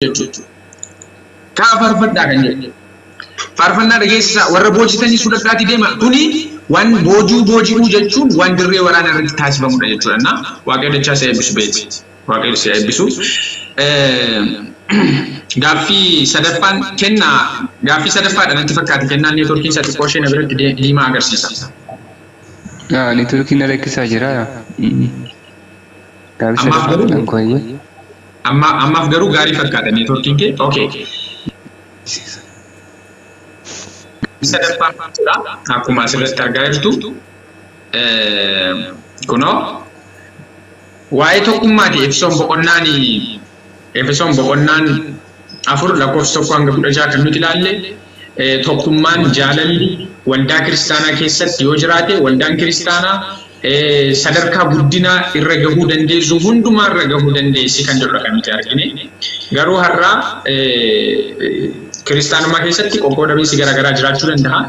jechuudha. Kaa faarfadhaa kan jedhu. Faarfannaa dhageessisaa warra boojitanii sudadhaati deema. Kuni waan booji'uu jechuun waan dirree waraanaa irratti taasifamudha jechuudha. Waaqayyo dachaa isa eebbisu beeti. Waaqayyo isa eebbisu. Gaaffii sadaffaan kennaa gaaffii sadaffaadha natti fakkaata kennaan neetworkiin isaa xiqqoo ishee na biratti diimaa agarsiisa. Neetworkiin rakkisaa jira. Gaaffii sadaffaan kooyyee. Ammaaf garuu gaarii fakkaata neetworkiin kee. Okay. Sadaffaan akkuma asirratti argaa jirtu kunoo waa'ee tokkummaati Efesoon boqonnaan 4 lakkoofsa 1 hanga 16 kan nuti ilaalle tokkummaan jaalalli waldaa kiristaanaa keessatti yoo jiraate waldaan kiristaanaa sadarkaa guddinaa irra gahuu dandeessu hundumaa irra gahuu dandeessi kan jedhudha kan nuti argine. Garuu har'a kiristaanummaa keessatti qoqqoodamiinsi garaagaraa jiraachuu danda'a.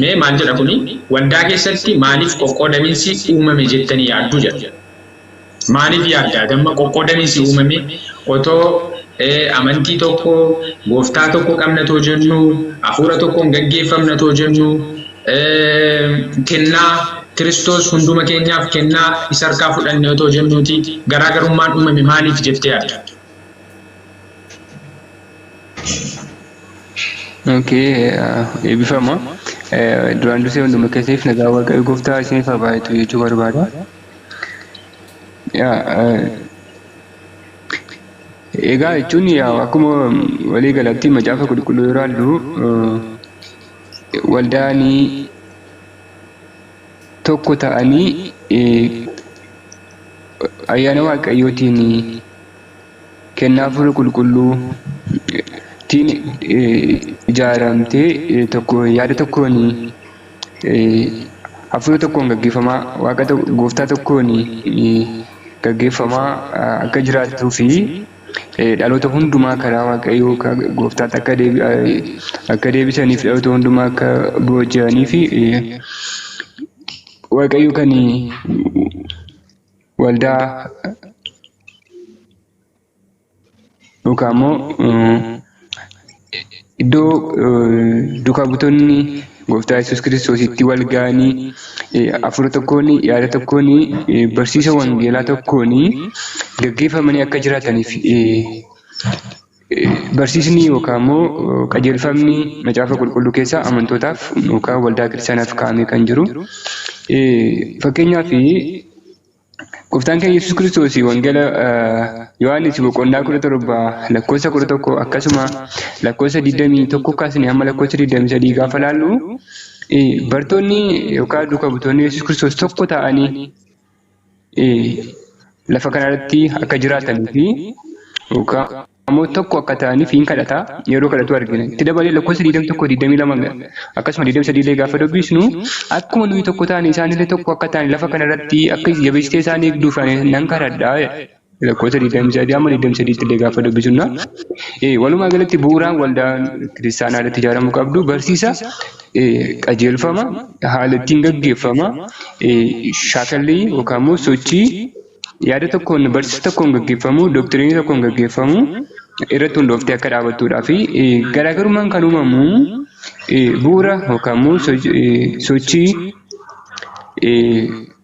Mee maal jedha kuni waldaa keessatti maaliif qoqqoodamiinsi uumame jettanii yaaddu jedha. Maaliif yaaddaa damma qoqqoodamiinsi uumame otoo amantii tokko gooftaa tokko qabnatoo jennu hafuura tokkoon gaggeeffamnatoo jennu kennaa Kiristoos hunduma keenyaaf kennaa isa harkaa fudhanne otoo jennuuti garaagarummaan uumame maaliif jettee yaadda? Okay, eebbifama. Duraan dursee hunduma keessaniif nagaa waaqayyo gooftaa isiniif haa baay'atu jechuu barbaada. Egaa jechuun akkuma walii galatti macaafa qulqulluu yeroo ilaallu waldaanii tokko ta'anii ayyaana waaqayyootiin kennaa hafuura qulqulluu ijaaramtee tokko yaada tokkoon hafuura tokkoon gaggeeffamaa waaqa gooftaa tokkoon gaggeeffamaa akka jiraatuu fi dhaloota hundumaa karaa waaqayyoo gooftaatti akka deebisaniif dhaloota hundumaa akka booji'anii fi waaqayyo kan waldaa yookaan immoo iddoo duukaa butoonni gooftaa Yesuus Kiristoositti wal ga'anii hafuura tokkoon yaada tokkoon barsiisa wangeelaa tokkoon gaggeeffamanii akka jiraataniif barsiisni yookaan immoo qajeelfamni macaafa qulqulluu keessaa amantootaaf yookaan waldaa kiristaanaaf kaa'amee kan jiru. Fakkeenyaaf gooftaan keenya Yesuus Kiristoos wangeela Yohaannis boqonnaa 17 lakkoofsa 11 akkasuma lakkoofsa 21 kaasnee hamma lakkoofsa 23 gaafa ilaallu bartoonni yookaan duukaa butoonni Yesuus Kiristoos tokko ta'anii lafa kanarratti akka jiraatanii fi yookaan ammoo tokko akka ta'aniif hin kadhata yeroo kadhatu argina. Itti dabalee lakkoofsa 21 akkasuma 23 gaafa dubbisnu akkuma nuyi tokko ta'anii isaanillee tokko akka ta'an lafa kanarratti akka jabeessitee isaan eegduuf nan kadhadha. Lakkoofsa 23 amma 23 illee gaafa dubbisnu walumaa galatti bu'uuraan waldaa kiristaanaa irratti ijaaramuu qabdu barsiisa qajeelfama haala ittiin gaggeeffama shaakallii yookaan immoo sochii yaada tokkoon barsiisa tokkoon gaggeeffamu doktiriinii tokkoon gaggeeffamu irratti hundooftee akka dhaabattuudhaa fi garaagarummaan kan uumamu bu'uura yookaan immoo sochii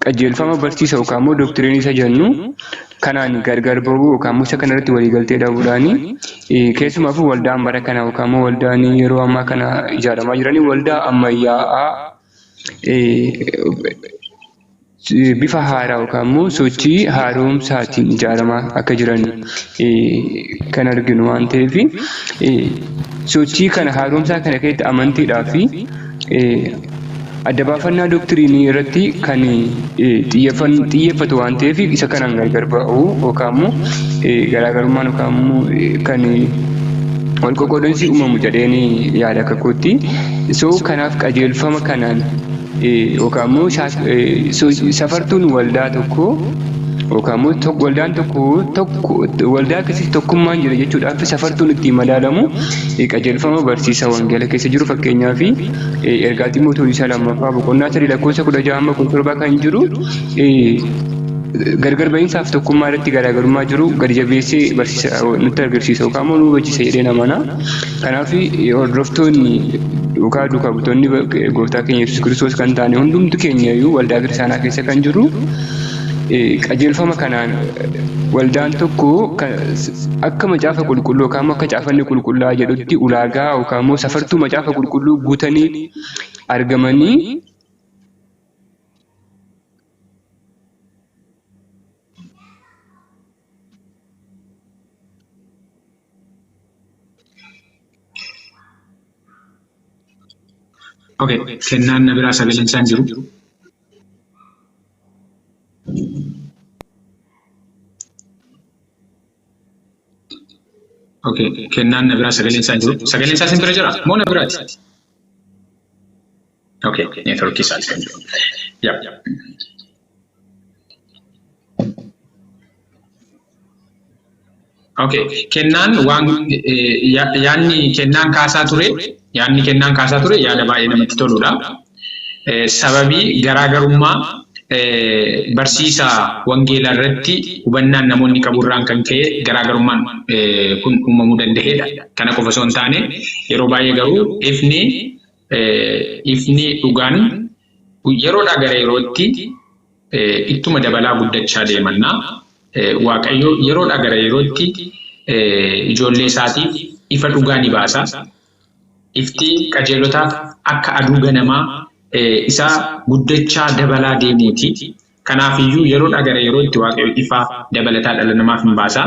qajeelfama barsiisa yookaan immoo doktiriinii isa jennu kanaan gargar bahuu yookaan immoo isa kanarratti waliigaltee dhabuudhaan keessumaafuu waldaan bara kana yookaan immoo waldaan yeroo ammaa kana ijaaramaa jiranii waldaa ammayyaa'aa bifa haaraa yookaan immoo sochii haaromsaatiin ijaaramaa akka jiran kan arginu waan ta'eef sochii kana haaromsaa kana keessatti amantiidhaa fi adda baafannaa doktiriinii irratti kan xiyyeeffatu waan ta'eef isa kanaan gargar ba'uu yookaan immoo garaagarummaan yookaan immoo kan wal qoqqoodansi uumamu jedheen yaada akka kootti kanaaf qajeelfama kanaan yookaan immoo safartuun waldaa tokko yookaan immoo waldaan tokko waldaa keessatti tokkummaan jira jechuudhaaf safartuun ittiin madaalamu qajeelfama barsiisa wangeela keessa jiru fakkeenyaaf ergaa Xiimotewos lammaffaa boqonnaa 3 lakkoofsa 16 hamma 17 kan jiru gargar ba'iinsaaf tokkummaa irratti garaagarummaa jiru gadi jabeessee barsiisa nutti agarsiisa yookaan immoo nu hubachiisa jedhee namana. Kanaaf hordoftoonni yookaan duukaa buutonni gooftaa keenya Yesuus Kiristoos kan taane hundumtu keenya iyyuu waldaa kiristaanaa keessa kan jiru qajeelfama kanaan waldaan tokko akka macaafa qulqulluu yookaan immoo akka caafanni qulqullaa'aa jedhutti ulaagaa yookaan immoo safartuu macaafa qulqulluu guutanii argamanii Okay, kennaan na biraa sagaleen isaan jiru. Okay, kennaan na biraa sagaleen isaan jiru. Sagaleen isaa sin bira jira moo na biraati? Okay, network isaa kan jiru. Yep. Okay, kennaan waan yaanni kennaan kaasaa ture yaada baay'ee namatti toludha. Sababii garaagarummaa barsiisa wangeelaa irratti hubannaan namoonni qaburraan kan ka'e garaagarummaan kun uumamuu danda'edha. Kana qofa osoo hin taane yeroo baay'ee garuu ifni dhugaan yeroodhaa gara yerootti ittuma dabalaa guddachaa deemannaa. Waaqayyo yeroodhaa gara yerootti ijoollee isaatiif ifa dhugaa ni baasa. Ifti qajeelotaaf akka aduu ganamaa isaa guddachaa dabalaa deemuuti. Kanaaf iyyuu yeroodhaa gara yerootti waaqayyo ifa dabalataa dhala namaaf ni baasa.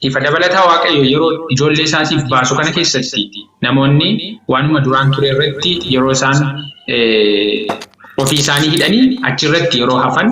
Ifa dabalataa waaqayyo yeroo ijoollee isaatiif baasu kana keessatti namoonni waanuma duraan ture irratti yeroo isaan ofii isaanii hidhanii achirratti yeroo hafan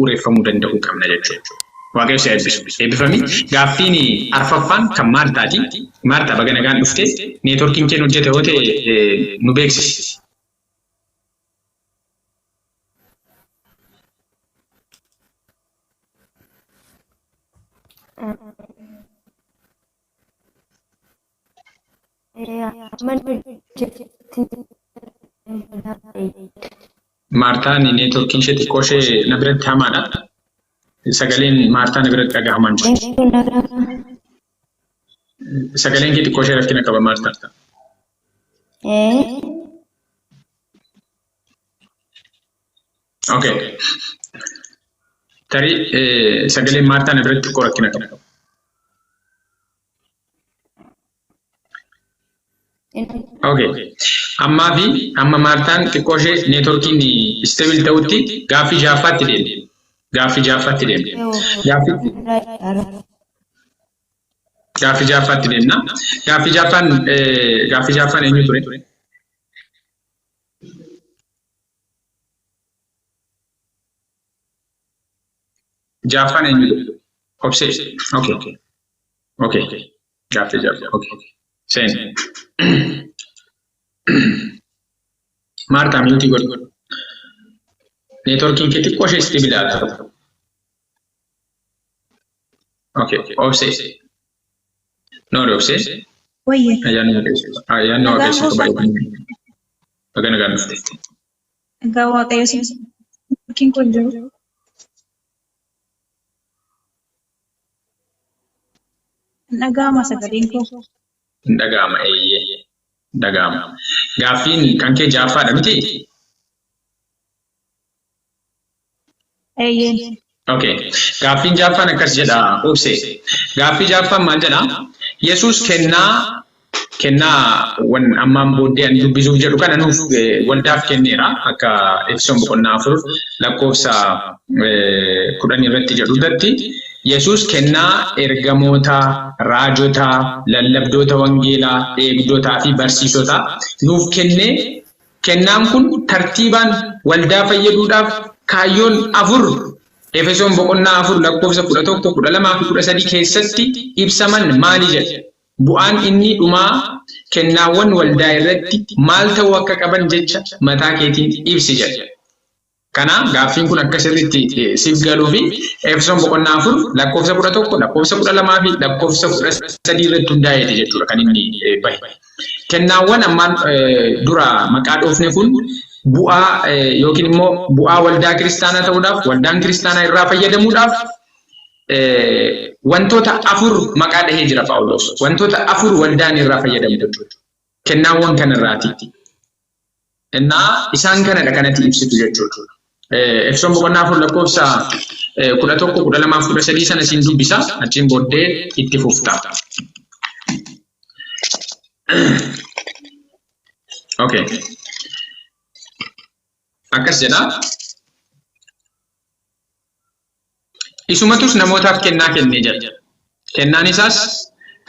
uureffamuu danda'uu qabna jechuudha. Waaqayyo si eebbisu. Eebbifamii gaaffiin arfaffaan kan Maartaati. Maartaa baga nagaan dhuftee neetworkiin kee hojjete yoo ta'e nu beeksisi. Maartaan neetworkiin ishee xiqqoo ishee na biratti hamaadha. Sagaleen Maartaa na biratti dhagahamaan jiru. Sagaleen kee xiqqoo ishee rakkina qaba Maartaa. Okay. Tarii sagaleen Maartaa na biratti xiqqoo rakkina qaba. Okay. Amma Maartaan xiqqoo ishee neetworkiin istabil ta'utti gaaffii ja'affaatti deemte. Gaaffii ja'affaatti deemna. Gaaffii ja'affaan eenyu ture? Ja'affaan eenyu ture? Obsee. Okay. Gaaffii ja'affaa. Okay. Seen. Maartaa miyuutii godhu. Neetworkiin kee xiqqoo ishee istabilaadha. Okay. Obsee. No, obsee. Oye. Ayyaanni waaqayyo baay'ee. Baga nagaan dhufte. Egaa waaqayyo si kun jiru. Nagama sagaleen koo. Dagama dagama. Gaafiin kan kee ja'affaadha miti? Eeyyee. Okay. Gaafiin ja'affaan akkas jedha obse. Gaaffii ja'affaan maal jedha? Yesuus kennaa wan ammaan booddee ani dubbisuuf jedhu kana nuuf waldaaf kenneera akka Efesoon boqonnaa 4 lakkoofsa 10 irratti jedhu irratti Yesuus kennaa ergamoota, raajota, lallabdoota wangeelaa, eegdotaa fi barsiisota nuuf kennee kennaan kun tartiibaan waldaa fayyaduudhaaf kaayyoon 4 Efesoon boqonnaa 4 lakkoofsa 11, 12 fi 13 keessatti ibsaman maali jedha? Bu'aan inni dhumaa kennaawwan waldaa irratti maal ta'uu akka qaban jecha mataa keetiin ibsi jedha. Kana gaaffiin kun akka sirriitti siif galuu fi Efesoon boqonnaa 4 lakkoofsa 11, lakkoofsa 12 fi lakkoofsa 13 irratti hundaa'eeti jechuudha kan inni bahe. Kennaawwan ammaan dura maqaa dhoofne kun bu'aa yookiin immoo bu'aa waldaa kiristaanaa ta'uudhaaf waldaan kiristaanaa irraa fayyadamuudhaaf wantoota 4 maqaa dhahee jira Phaawulos. Wantoota 4 waldaan irraa fayyadamu jechuudha. Kennaawwan kanarraati. Innaa isaan kanadha kanatti ibsitu jechuudha. Efesoon boqonnaa 4 lakkoofsa 11, 12 fi 13 sana siin dubbisa. Achiin booddee itti fufta. Okay. Akkas jedha. Isumatus namootaaf kennaa kennee jira. Kennaan isaas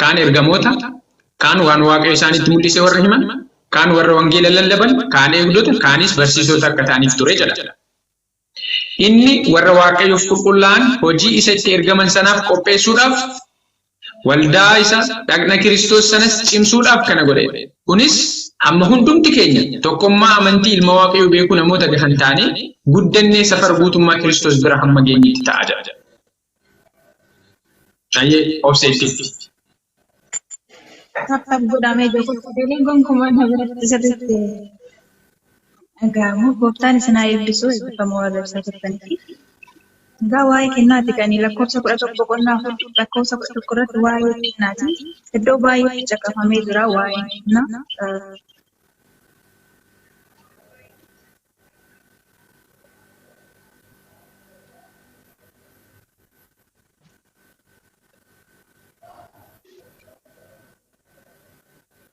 kaan ergamoota, kaan waan waaqayyo isaanitti mul'ise warra himan, kaan warra wangeela lallaban, kaan eegdota, kaanis barsiisota akka ta'aniif ture jedha. Inni warra waaqayyoof qulqullaa'an hojii isa itti ergaman sanaaf qopheessuudhaaf waldaa isa dhagna Kiristoos sanas cimsuudhaaf kana godhe. Kunis hamma hundumti keenya tokkummaa amantii ilma waaqayyoo beekuu namoota gahan taane guddannee safara guutummaa Kiristoos bira hamma geenyetti ta'a jedha. Ayyee obseetti. Akka godhamee jiru sagaleen gonkumaa na biratti sirriitti dhaga'amu gooftaan isin haa eebbisu eebbifamoo warra ibsaa jirtaniif. Egaa waa'ee kennaati kan lakkoofsa 11 boqonnaa 4 lakkoofsa 11 irratti waa'ee kennaati. Iddoo baay'eetti caqafamee jira waa'ee kennaa.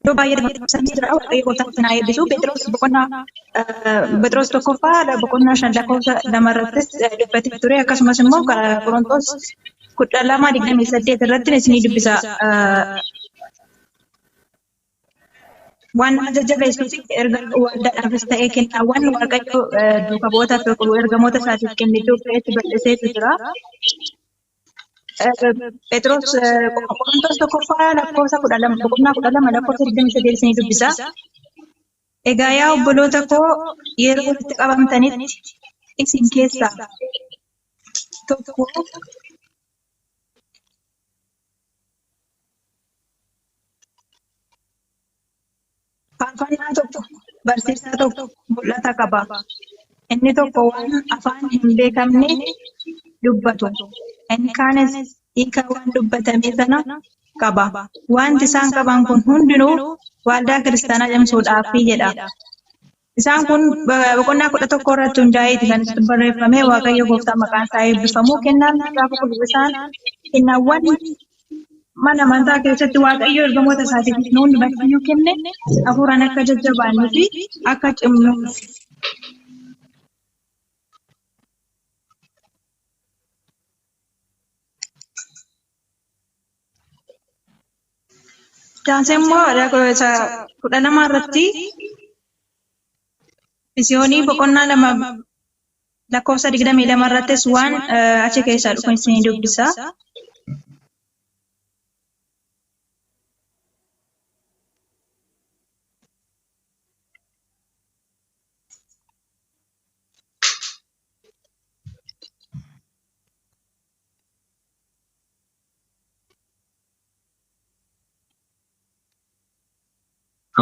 Iddoo baay'eetti caqafamee jira waaqayyo gooftaan isin haa eebbisu. Phexros tokkoffaa boqonnaa 5 lakkoofsa 2 irrattis dubbatee ture akkasumas immoo Qorontos 12:28 irratti isinii dubbisa. Waan jajjabeessuuf waldaadhaafis ta'ee kennaawwan waaqayyo duuka bu'ootaaf ergamoota isaatiif kenne iddoo baay'eetti bal'iseetu jira. Phexros Qorontos tokkoffaa lakkoofsa 12 boqonnaa 12 lakkoofsa 28 isinii dubbisa. Egaa yaa obboloota koo yeroo walitti qabamtanitti isin keessaa tokko faarfannaa tokko barsiisaa tokko mul'ata qaba. Inni tokko waan afaan hin beekamne dubbatu. Inni kaanis hiika waan dubbatame sana qaba. Wanti isaan qaban kun hundinuu waldaa kiristaanaa cimsuudhaafi jedha. Isaan kun boqonnaa 11 irratti hundaa'eeti kan itti barreeffame waaqayyo gooftaa maqaan isaa eebbifamu. Kennaan gaafa qulqullu isaan kennaawwan mana amantaa keessatti waaqayyo ergamoota isaatiif nuun bakkiyyuu kenne hafuuraan akka jajjabaannuu fi akka cimnuuf. Daansa immoo 12 irratti Visioonii boqonnaa 2 lakkoofsa 22 irrattis waan achi keessaa dhufu isin dubbisa.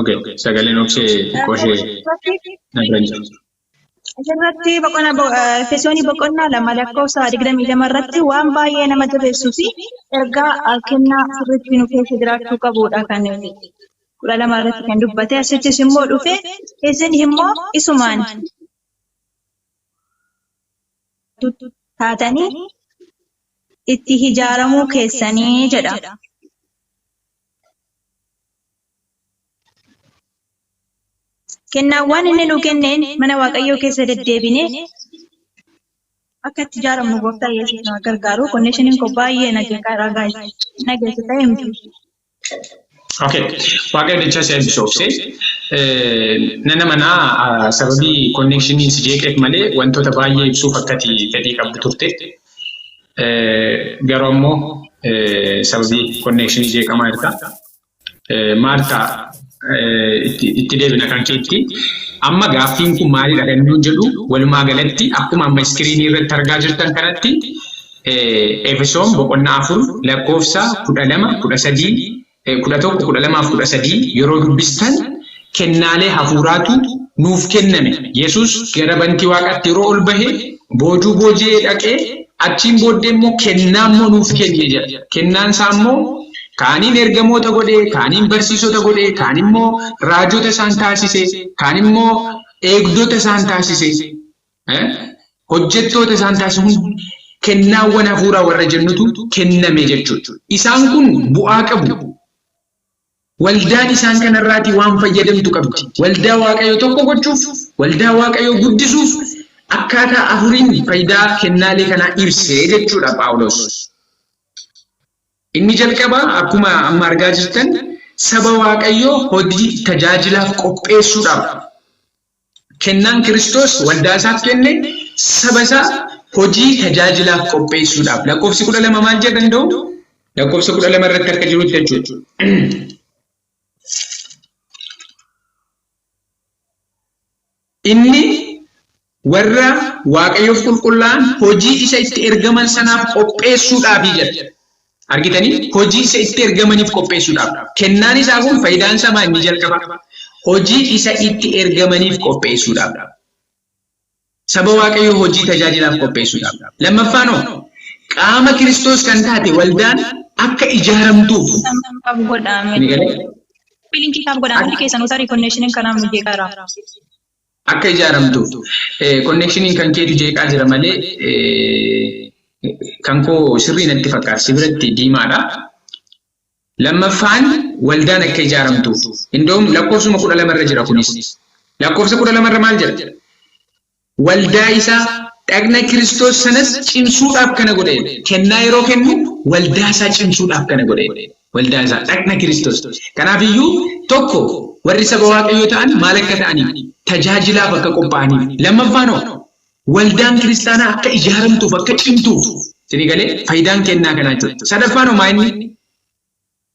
Okay, sagaleen oksee qoshee nagranja. Asirratti Efesoonii boqonnaa lama lakkoofsa 22 irratti waan baay'ee nama jabeessuu fi ergaa kennaa sirriitti nu keessa jiraachuu qabudha kan 12 irratti kan dubbate. Asittis immoo dhufe isin immoo isumaan taatanii itti ijaaramuu keessanii jedha. Kennaawwan inni nu kenneen mana Waaqayyoo keessa deddeebinee akka itti ijaaramnu gooftaa Yesuus nu gargaaru. Konneeshiniin koo baay'ee nageessita himtu. Okay. Waaqayyo jecha isa eebbisoofse. Nana manaa sababii konneeshiniin si jeeqeef malee wantoota baay'ee ibsuuf akkati fedhii qabdu turte. Garuu ammoo sababii konneeshinii jeeqamaa jirta. Maartaa itti deebina kan keetti. Amma gaaffiin kun maalidha kan nuun jedhu walumaa galatti akkuma amma iskiriinii irratti argaa jirtan kanatti Efesoon boqonnaa 4 lakkoofsa 12, 13, 11, 12 fi 13 yeroo dubbistan kennaalee hafuuraatu nuuf kenname. Yesuus gara bantii waaqaatti yeroo ol bahee boojuu boojee dhaqee achiin booddee immoo kennaa immoo nuuf kenne jedha. Kennaan isaa immoo kaaniin ergamoota godhee, kaaniin barsiisota godhee, kaan immoo raajota isaan taasise, kaan immoo eegdota isaan taasise, hojjettoota isaan taasise kennaawwan hafuuraa warra jennutu kenname jechuudha. Isaan kun bu'aa qabu. Waldaan isaan kanarraatii waan fayyadamtu qabdi. Waldaa Waaqayyoo tokko gochuuf, waldaa Waaqayyoo guddisuuf akkaataa afuriin faayidaa kennaalee kanaa ibsee jechuudha Phaawulos. Inni jalqabaa akkuma amma argaa jirtan saba Waaqayyoo hojii tajaajilaaf qopheessuudhaaf kennaan Kiristoos waldaa isaaf kenne saba isaa hojii tajaajilaaf qopheessuudhaaf. Lakkoofsi 12 maal jedha danda'u? Lakkoofsa 12 irratti akka jirutti jechuudha. Inni warra Waaqayyoof qulqullaa'an hojii isa itti ergaman sanaaf qopheessuudhaaf jedha. Argitanii hojii isa itti ergamaniif qopheessuudhaaf. Kennaan isaa kun faayidaan isaa maal inni jalqaba? Hojii isa itti ergamaniif qopheessuudhaaf. Saba Waaqayyoo hojii tajaajilaaf qopheessuudhaaf. Lammaffaan qaama Kiristoos kan taate waldaan akka ijaaramtuuf. Akka ijaaramtuuf. Konneekshiniin kan keetu jeeqaa jira malee kan koo sirrii natti fakkaata. Sibiratti diimaadha. Lammaffaan waldaan akka ijaaramtuuf. Indoom lakkoofsuma 12 irra jira kunis. Lakkoofsa 12 irra maal jedha? Waldaa isaa dhagna Kiristoos sanas cimsuudhaaf kana godhe. Kennaa yeroo kennu waldaa isaa cimsuudhaaf kana godhe. Waldaa isaa dhagna Kiristoos. Kanaaf iyyuu tokko warri saba Waaqayyoo ta'an maal akka ta'aniif tajaajilaaf akka qophaa'aniif. Lammaffaan waldaan kiristaanaa akka ijaaramtuuf akka cimtuuf. Isin galee faayidaan kennaa kanaa jechuudha. Sadaffaan inni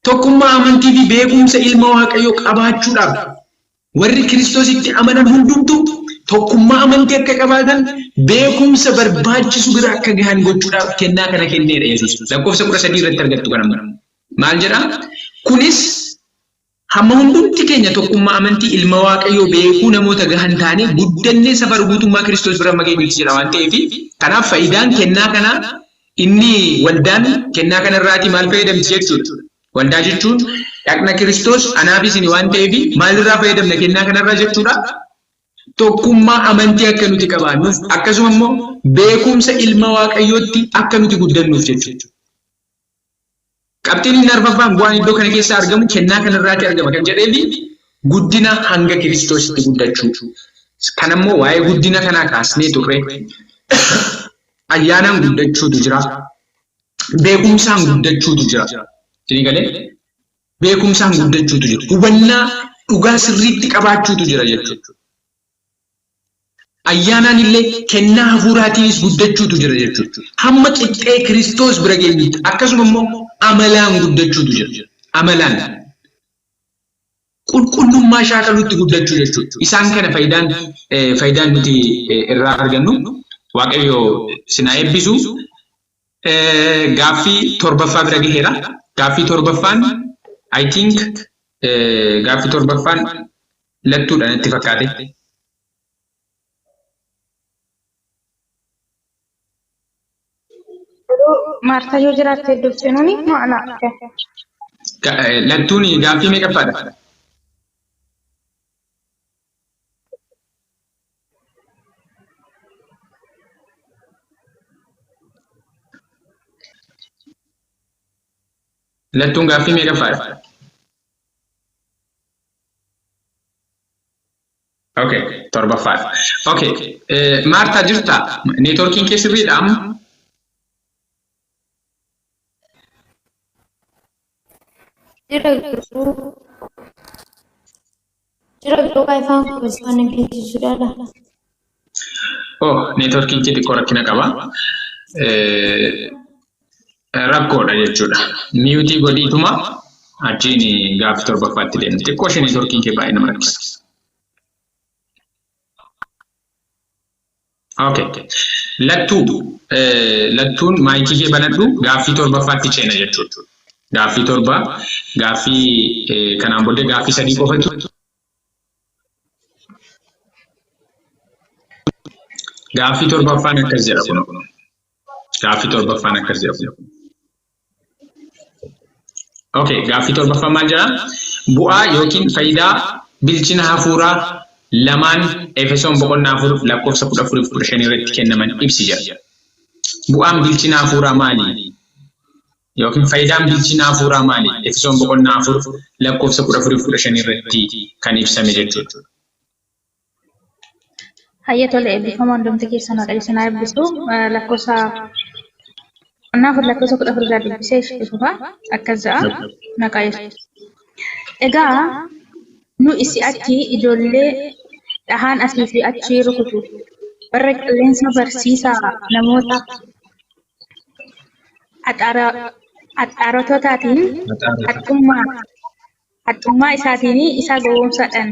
tokkummaa amantii fi beekumsa ilma Waaqayyoo qabaachuudhaaf warri Kiristoositti amanan hundumtuu tokkummaa amantii akka qabaatan beekumsa barbaachisu bira akka gahan gochuudhaaf kennaa kana kenneedha Yesuus. Lakkoofsa 13 irratti argattu kana maal jedhaa? Kunis hamma hundumti keenya tokkummaa amantii ilma Waaqayyoo beekuu namoota gahan taane guddannee safara guutummaa Kiristoos bira mageenyutti jedha waan ta'eef kanaaf faayidaan kennaa kanaa inni waldaan kennaa kanarraatii maal fayyadamti jechuudha. Waldaa jechuun dhagna Kiristoos anaafis ni waan ta'eef maalirraa fayyadamna kennaa kanarraa jechuudha. Tokkummaa amantii akka nuti qabaannuuf akkasuma immoo beekumsa ilma Waaqayyootti akka nuti guddannuuf jechuudha. Qabxiin inni arfaffaan bu'aan iddoo kana keessa argamu kennaa kanarraatti argama kan jedheefi guddina hanga Kiristoositti guddachuu. Kan ammoo waa'ee guddina kanaa kaasnee turre ayyaanaan guddachuutu jira. Beekumsaan guddachuutu jira. Isin galee beekumsaan guddachuutu jira. Hubannaa dhugaa sirriitti qabaachuutu jira jechuudha. Ayyaanaan illee kennaa hafuuraatiinis guddachuutu jira jechuudha. Hamma qixxee Kiristoos bira geenyutti akkasuma immoo amalaan guddachuutu jira. Amalaan qulqullummaa shaakaluutti guddachuu jechuudha. Isaan kana faayidaan nuti irraa argannu Waaqayyo sinaa eebbisu. Gaaffii 7ffaa bira gaheera. Gaaffii 7ffaan I think gaaffii 7ffaan lattuudha natti fakkaate. Maartaa yoo jiraatte iddoo seenuuni ma'ana akka. Lattuun gaaffii meeqa faadha? Lattuun gaaffii meeqa faadha? Okay, torbaffaadha. Okay, Maartaa jirtaa? Neetworkiin kee sirriidha amma? Jira ifaan kubbisaan eebbisiisuudhaadha. Oh, neetworkiin kee xiqqoo rakkina qaba. Rakkoodha jechuudha. Miyuutii godhiituma achiin gaaffii torbaffaatti deemte. Xiqqoo ishee neetworkiin kee baay'ee nama rakkisa. Okay. Lattuun maayikii kee banadhu gaaffii torbaffaatti ceena jechuudha. Gaaffii torba, gaaffii kanaan booddee gaaffii sadii qofatu. Gaaffii torbaffaan akkas jedha kun. Gaaffii torbaffaan akkas jedha kun. Okay, gaaffii torbaffaan maal jedha? Bu'aa yookiin faayidaa bilchina hafuuraa lamaan Efesoon boqonnaa 4 lakkoofsa 14-15 irratti kennaman ibsi jedha. Bu'aan bilchina hafuuraa maali? Yookiin faayidaan bilchina hafuuraa maali? Efesoon boqonnaa 4 lakkoofsa 14-15 irratti kan ibsame jechuudha. Hayya tole eebbifama hundumti keessan haadha isin eebbisu lakkoofsa qonnaa 14 irraa dubbisee dhufa akkas ja'a maqaa Yesuus. Egaa nu isi achi ijoollee dhahaan asii fi achi rukutu warra qilleensa barsiisaa namoota axaarototaatiin haxxummaa isaatiin isa gowwoomsaadhaan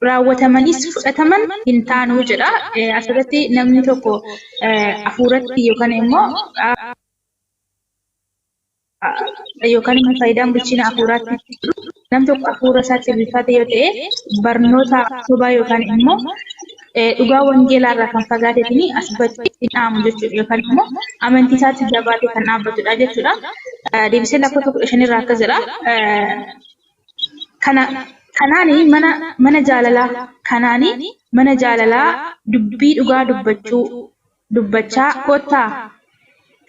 raawwatamanis fudhataman hin taanuu jedha. Asirratti namni tokko hafuuratti yookaan immoo faayidaan bilchina hafuuraatti nam tokko hafuura isaatti bilchaate yoo ta'e barnoota sobaa yookaan immoo dhugaa wangeelaa irraa kan fagaateetiin asirratti dhaamu jechuudha yookaan immoo amantii isaatti jabaatee kan dhaabbatudha jechuudha. Deebisee lakkoofsa 15 irraa akkas jedha. Kanaani mana jaalalaa dubbii dhugaa dubbachaa kottaa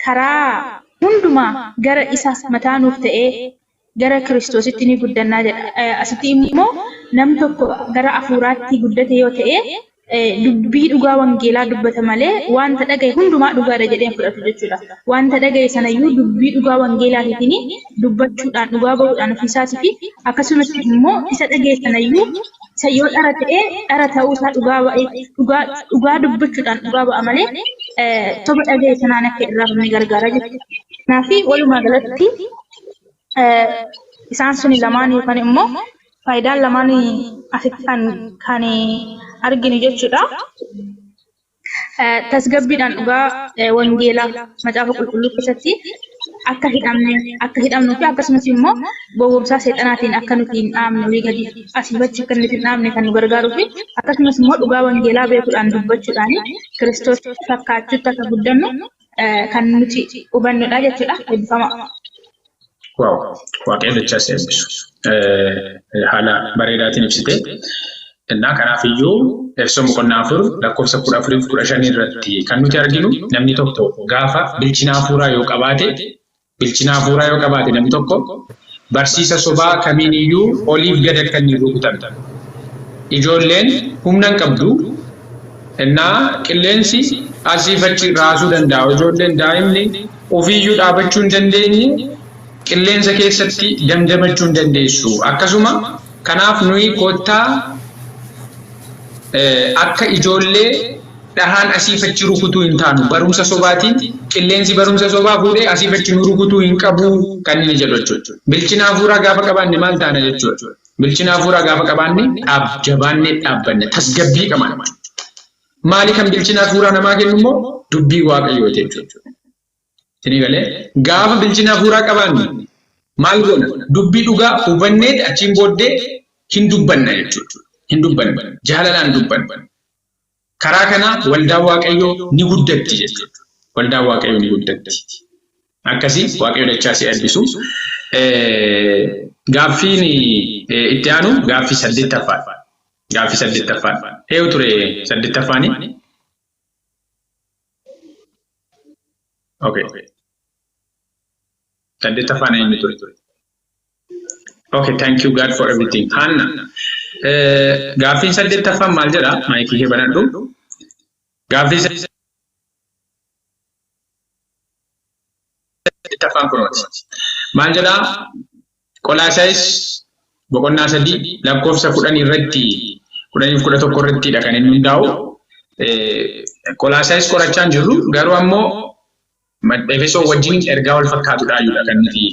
karaa hundumaa gara isa mataa nuuf ta'ee gara Kiristoositti ni guddannaa jedha. Asitti immoo nam tokko gara hafuuraatti guddate yoo ta'e dubbii dhugaa wangeelaa dubbata malee wanta dhagaye hundumaa dhugaadha jedhee fudhatu jechuudha. Wanta dhagaye sanayyuu dubbii dhugaa wangeelaatiin dubbachuudhaan dhugaa bahuudhaan ofiisaatii fi akkasumas immoo isa dhagaye sanayyuu isa yoo dhara ta'ee dhara ta'uu isaa dhugaa dubbachuudhaan dhugaa ba'a malee soba dhagaye sanaan akka irraa ni gargaara jechuudha. Naafi walumaa galatti isaan suni lamaan yookaan immoo faayidaan lamaan asitti kan arginu jechuudha. Tasgabbiidhaan dhugaa wangeelaa macaafa qulqulluu keessatti akka hidhamnuu fi akkasumas immoo gowwoomsaa seexanaatiin akka nuti hin dhaamne gadi asiifachi akka nuti hin dhaamne kan nu gargaaruu fi akkasumas immoo dhugaa wangeelaa beekuudhaan dubbachuudhaan Kiristoos fakkaachuutti akka guddannu kan nuti hubannudha jechuudha. Eebbifama. Wow, waaqayyo dachaa eebbisu. Haala bareedaatiin ibsite. Innaa kanaafuu Efesoon boqonnaa 4 lakkoofsa 14-15 irratti kan nuti arginu namni tokko gaafa bilchina hafuuraa yoo qabaate namni tokko barsiisa sobaa kamiin iyyuu oliif gad akka inni rukutan. Ijoolleen humna hin qabdu. Innaa qilleensi asiif achi raasuu danda'a. Ijoolleen daa'imni ofiiyyuu dhaabachuu hin dandeenye qilleensa keessatti damdamachuu hin dandeessu. Akkasuma kanaaf nuyi kottaa akka ijoollee dhahaan asiif achi rukutuu hin taanu barumsa sobaatiin qilleensi barumsa sobaa fuudhee asiif achi nu rukutuu hin qabu kan inni jedhu jechuudha. Bilchina hafuuraa gaafa qabaanne maal taana jechuudha. Bilchina hafuuraa gaafa qabaanne jabaannee dhaabbanne tasgabbii qabna. Maali kan bilchina hafuuraa namaa kennu immoo dubbii waaqayyooti jechuudha. Tini galee gaafa bilchina hafuuraa qabaanne maal goona dubbii dhugaa hubannee achiin booddee hin dubbanna jechuudha. Hin dubbanna jaalalaan dubbanna. karaa kana waldaa waaqayyoo ni guddatti jechuudha. Waldaa waaqayyoo ni guddatti. Akkasii waaqayyo dachaa si eebbisu. Gaaffiin itti aanu gaaffii 8ffaan. Gaaffii 8ffaan. Eewu ture 8ffaani? Okay. 8ffaan eenyu ture? Okay, thank you God for everything. Hanna. Gaaffiin 8ffaan maal jedha? Maayikii kee banadhu. Gaaffiin 8ffaan kunooti. Maal jedha? Qolaasaayis boqonnaa 3 lakkoofsa 10 irratti 11 irrattidha kan inni hundaa'u. Qolaasaayis qorachaa hin jirru garuu ammoo Efesoo wajjin ergaa wal fakkaatudha kan nuti